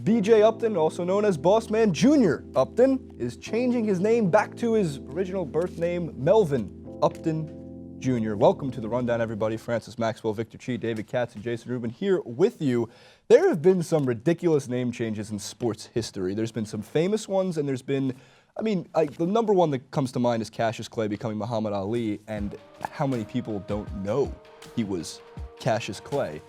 BJ Upton, also known as Bossman Jr. Upton, is changing his name back to his original birth name, Melvin Upton Jr. Welcome to the Rundown, everybody. Francis Maxwell, Victor Chi, David Katz, and Jason Rubin here with you. There have been some ridiculous name changes in sports history. There's been some famous ones, and there's been, the number one that comes to mind is Cassius Clay becoming Muhammad Ali, and how many people don't know he was Cassius Clay.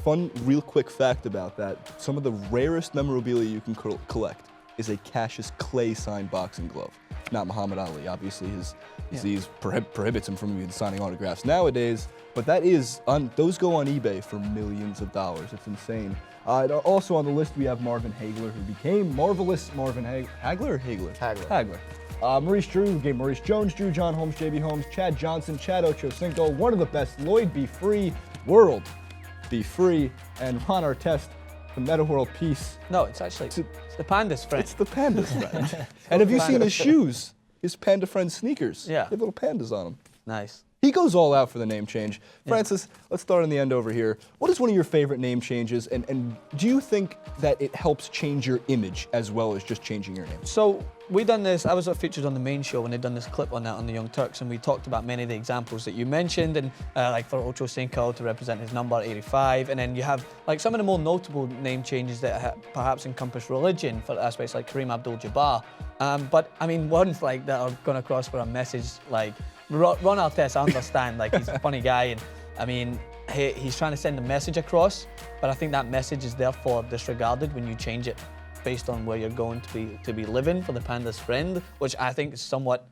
Fun, real quick fact about that, some of the rarest memorabilia you can collect is a Cassius Clay signed boxing glove. Not Muhammad Ali. Obviously, his disease prohibits him from even signing autographs nowadays, but that is, those go on eBay for millions of dollars. It's insane. Also on the list, we have Marvin Hagler, who became Marvelous Marvin Hagler or Hagler? Hagler. Maurice Drew, who gave Maurice Jones Drew, John Holmes, JB Holmes, Chad Johnson, Chad Ochocinco, one of the best, Lloyd Be Free, World Be Free, and Ron Artest, the Metta World Peace. No, it's the Panda's Friend. It's the Panda's Friend. And have you seen his shoes? His Panda Friend sneakers. Yeah. They have little pandas on them. Nice. He goes all out for the name change. Francis, let's start on the end over here. What is one of your favorite name changes, and do you think that it helps change your image as well as just changing your name? So we done this, I was featured on the main show when they done this clip on that on the Young Turks, and we talked about many of the examples that you mentioned, and like for Ochocinco to represent his number 85, and then you have like some of the more notable name changes that perhaps encompass religion for aspects like Kareem Abdul-Jabbar. But I mean, ones like that are going across for a message like Ron Artest, I understand, like he's a funny guy, and I mean, he's trying to send a message across, but I think that message is therefore disregarded when you change it based on where you're going to be living for the Panda's Friend, which I think is somewhat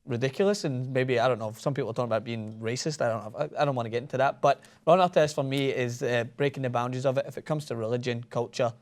ridiculous, and maybe, I don't know, some people are talking about being racist. I don't want to get into that, but Ron Artest for me is breaking the boundaries of it. If it comes to religion, culture,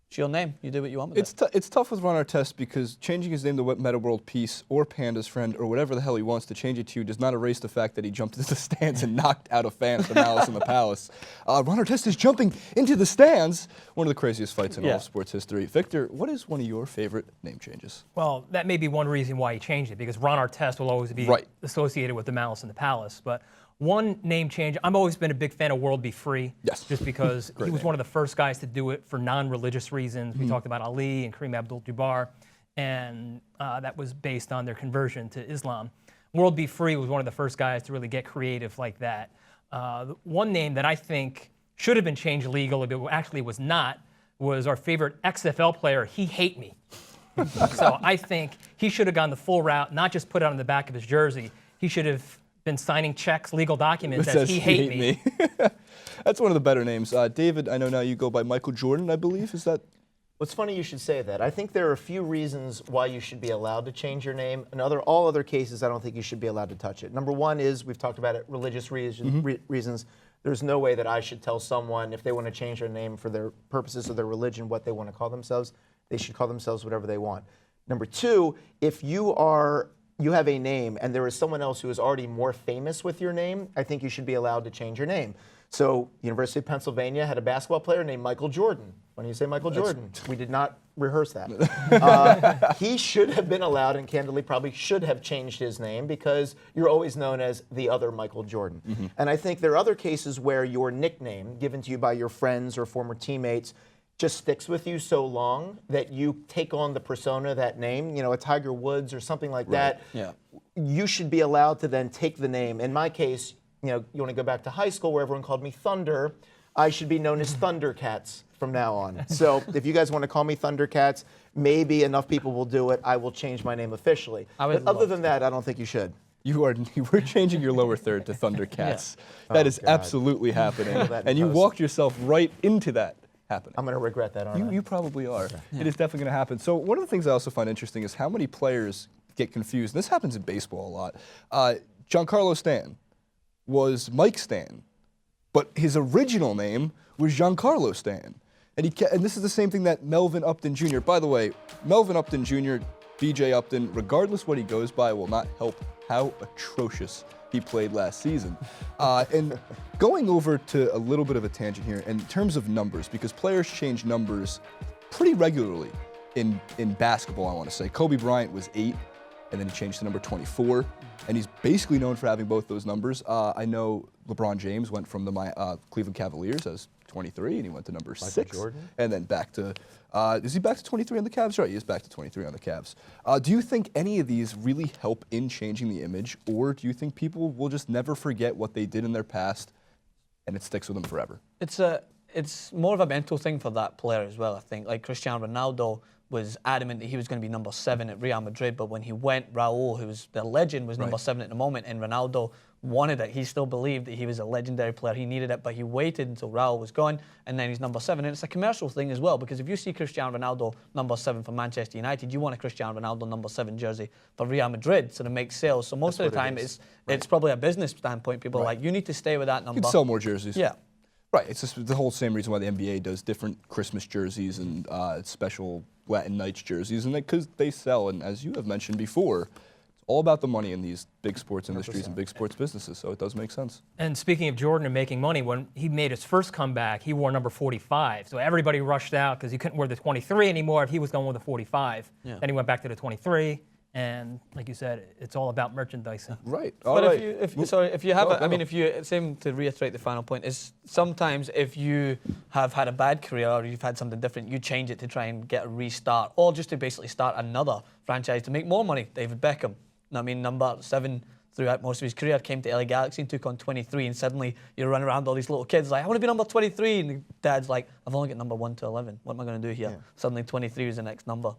it's your name. You do what you want with it. It's tough with Ron Artest because changing his name to Metta World Peace or Panda's Friend or whatever the hell he wants to change it to does not erase the fact that he jumped into the stands and knocked out a fan at the Malice in the Palace. Ron Artest is jumping into the stands. One of the craziest fights in all of sports history. Victor, what is one of your favorite name changes? Well, that may be one reason why he changed it, because Ron Artest will always be associated with the Malice in the Palace. But one name change, I've always been a big fan of World Be Free. Yes. Just because he was one of the first guys to do it for non-religious reasons. We talked about Ali and Kareem Abdul-Jabbar, and that was based on their conversion to Islam. World Be Free was one of the first guys to really get creative like that. One name that I think should have been changed legally, but actually was not, was our favorite XFL player, He Hate Me. So I think he should have gone the full route, not just put it on the back of his jersey. He should have been signing checks, legal documents as He Hate Me. That's one of the better names. David, I know now you go by Michael Jordan, I believe. Is that? Well, it's funny you should say that. I think there are a few reasons why you should be allowed to change your name. In all other cases, I don't think you should be allowed to touch it. Number one is, we've talked about it, religious reasons. There's no way that I should tell someone if they want to change their name for their purposes of their religion, what they want to call themselves. They should call themselves whatever they want. Number two, if you have a name and there is someone else who is already more famous with your name, I think you should be allowed to change your name. So, University of Pennsylvania had a basketball player named Michael Jordan. When you say Michael Jordan, we did not rehearse that. He should have been allowed, and candidly probably should have changed his name, because you're always known as the other Michael Jordan. And I think there are other cases where your nickname, given to you by your friends or former teammates, just sticks with you so long that you take on the persona, that name, a Tiger Woods or something like that. Yeah. You should be allowed to then take the name. In my case, you want to go back to high school where everyone called me Thunder. I should be known as Thundercats from now on. So if you guys want to call me Thundercats, maybe enough people will do it. I will change my name officially. But other than that, I don't think you should. You were changing your lower third to Thundercats. That is absolutely happening. And you walked yourself right into that happening. I'm going to regret that, aren't I? You probably are. It is definitely going to happen. So one of the things I also find interesting is how many players get confused. This happens in baseball a lot. Giancarlo Stanton was Mike Stanton, but his original name was Giancarlo Stanton. And this is the same thing that Melvin Upton Jr. By the way, Melvin Upton Jr., BJ Upton, regardless what he goes by, will not help how atrocious he played last season. And going over to a little bit of a tangent here, in terms of numbers, because players change numbers pretty regularly in basketball, I want to say. Kobe Bryant was 8. and then he changed to number 24, and he's basically known for having both those numbers. I know LeBron James went from the Cleveland Cavaliers as 23, and he went to number 6, Jordan? and then back to, is he back to 23 on the Cavs? Right, he is back to 23 on the Cavs. Do you think any of these really help in changing the image, or do you think people will just never forget what they did in their past, and it sticks with them forever? It's more of a mental thing for that player as well, I think. Like Cristiano Ronaldo was adamant that he was going to be number 7 at Real Madrid, but when he went, Raul, who was the legend, was number 7 at the moment, and Ronaldo wanted it. He still believed that he was a legendary player. He needed it, but he waited until Raul was gone, and then he's number 7. And it's a commercial thing as well, because if you see Cristiano Ronaldo number 7 for Manchester United, you want a Cristiano Ronaldo number 7 jersey for Real Madrid, so to make sales. So most of the time, it's probably a business standpoint. People are like, you need to stay with that number. You can sell more jerseys. Yeah. Right, it's just the whole same reason why the NBA does different Christmas jerseys and special Latin Nights jerseys, and because they sell. And as you have mentioned before, it's all about the money in these big sports industries 100%. And big sports businesses, so it does make sense. And speaking of Jordan and making money, when he made his first comeback, he wore number 45. So everybody rushed out because he couldn't wear the 23 anymore if he was going with the 45. Yeah. Then he went back to the 23. And like you said, it's all about merchandising. Right. But if you have, same to reiterate the final point, is sometimes if you have had a bad career or you've had something different, you change it to try and get a restart, or just to basically start another franchise to make more money. David Beckham, I mean, number 7 throughout most of his career, came to LA Galaxy and took on 23, and suddenly you're running around all these little kids like, I want to be number 23, and the dad's like, I've only got number 1 to 11. What am I going to do here? Yeah. Suddenly 23 is the next number.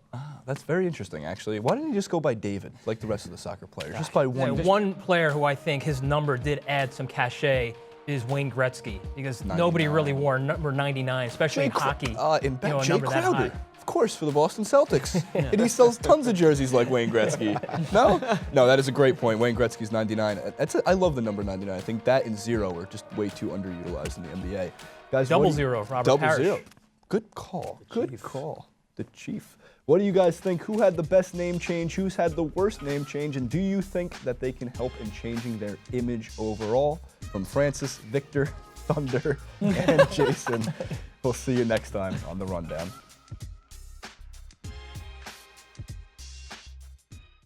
That's very interesting, actually. Why didn't he just go by David, like the rest of the soccer players? Just by one. Yeah, one player who I think his number did add some cachet is Wayne Gretzky, because 99. Nobody really wore number 99, especially in hockey. Jay Crowder. Of course, for the Boston Celtics. And he sells tons of jerseys like Wayne Gretzky. No? No, that is a great point. Wayne Gretzky's 99. I love the number 99. I think that and 0 are just way too underutilized in the NBA. Guys, double 0, Robert Parrish. 0. Good call. Good call. The Chief. What do you guys think? Who had the best name change? Who's had the worst name change? And do you think that they can help in changing their image overall? From Francis, Victor, Thunder, and Jason. We'll see you next time on The Rundown.